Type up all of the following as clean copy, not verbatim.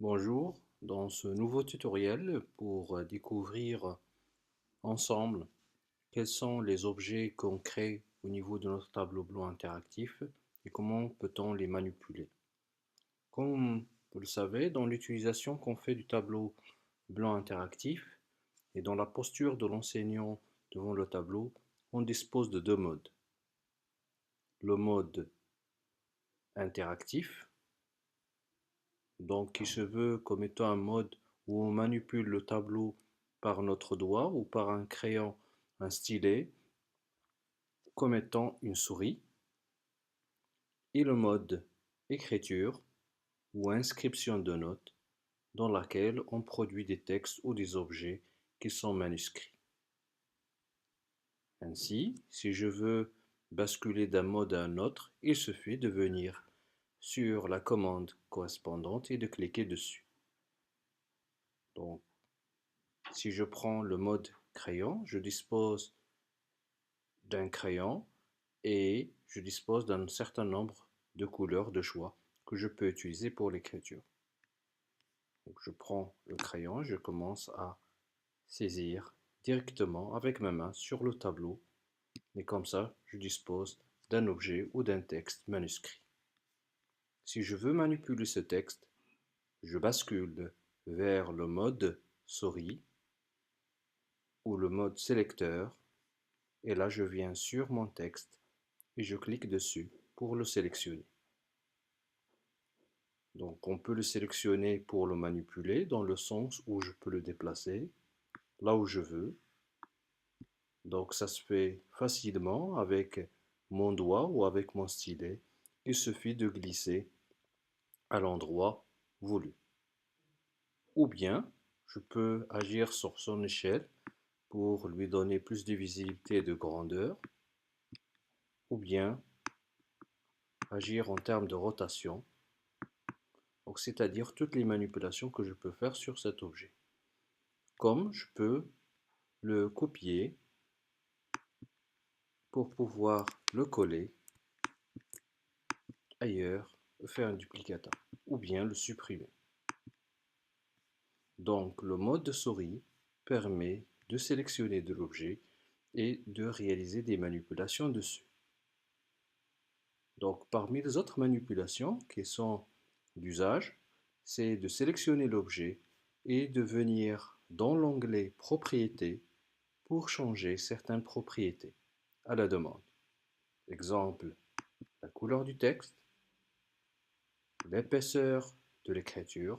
Bonjour, dans ce nouveau tutoriel pour découvrir ensemble quels sont les objets qu'on crée au niveau de notre tableau blanc interactif et comment peut-on les manipuler. Comme vous le savez, dans l'utilisation qu'on fait du tableau blanc interactif et dans la posture de l'enseignant devant le tableau, on dispose de deux modes. Le mode interactif, donc qui se veut comme étant un mode où on manipule le tableau par notre doigt ou par un crayon, un stylet, comme étant une souris, et le mode écriture ou inscription de notes dans laquelle on produit des textes ou des objets qui sont manuscrits. Ainsi, si je veux basculer d'un mode à un autre, il suffit de venir sur la commande correspondante et de cliquer dessus. Donc, si je prends le mode crayon, je dispose d'un crayon et je dispose d'un certain nombre de couleurs de choix que je peux utiliser pour l'écriture. Donc je prends le crayon, je commence à saisir directement avec ma main sur le tableau et comme ça je dispose d'un objet ou d'un texte manuscrit. Si je veux manipuler ce texte, je bascule vers le mode souris ou le mode sélecteur et là je viens sur mon texte et je clique dessus pour le sélectionner. Donc on peut le sélectionner pour le manipuler dans le sens où je peux le déplacer là où je veux. Donc ça se fait facilement avec mon doigt ou avec mon stylet. Il suffit de glisser à l'endroit voulu. Ou bien je peux agir sur son échelle pour lui donner plus de visibilité et de grandeur. Ou bien agir en termes de rotation. Donc c'est-à-dire toutes les manipulations que je peux faire sur cet objet. Comme je peux le copier pour pouvoir le coller ailleurs, faire un duplicata ou bien le supprimer. Donc le mode de souris permet de sélectionner de l'objet et de réaliser des manipulations dessus. Donc parmi les autres manipulations qui sont d'usage, c'est de sélectionner l'objet et de venir dans l'onglet Propriétés pour changer certaines propriétés à la demande. Exemple, la couleur du texte, l'épaisseur de l'écriture,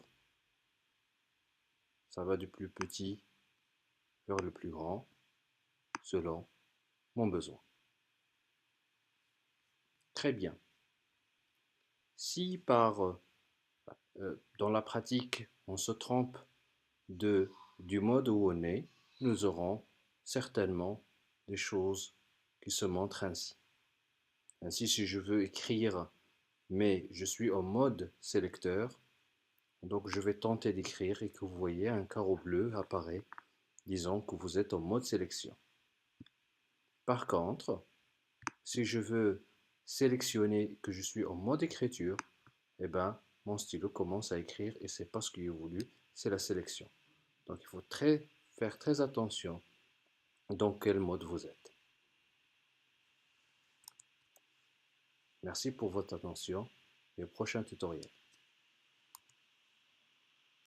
ça va du plus petit vers le plus grand, selon mon besoin. Très bien. Si dans la pratique on se trompe du mode où on est, nous aurons certainement des choses qui se montrent ainsi. Ainsi, si je veux écrire, mais je suis en mode sélecteur, donc je vais tenter d'écrire et que vous voyez un carreau bleu apparaît, disant que vous êtes en mode sélection. Par contre, si je veux sélectionner que je suis en mode écriture, eh ben, mon stylo commence à écrire et c'est pas ce qu'il est voulu, c'est la sélection. Donc il faut faire très attention dans quel mode vous êtes. Merci pour votre attention et au prochain tutoriel.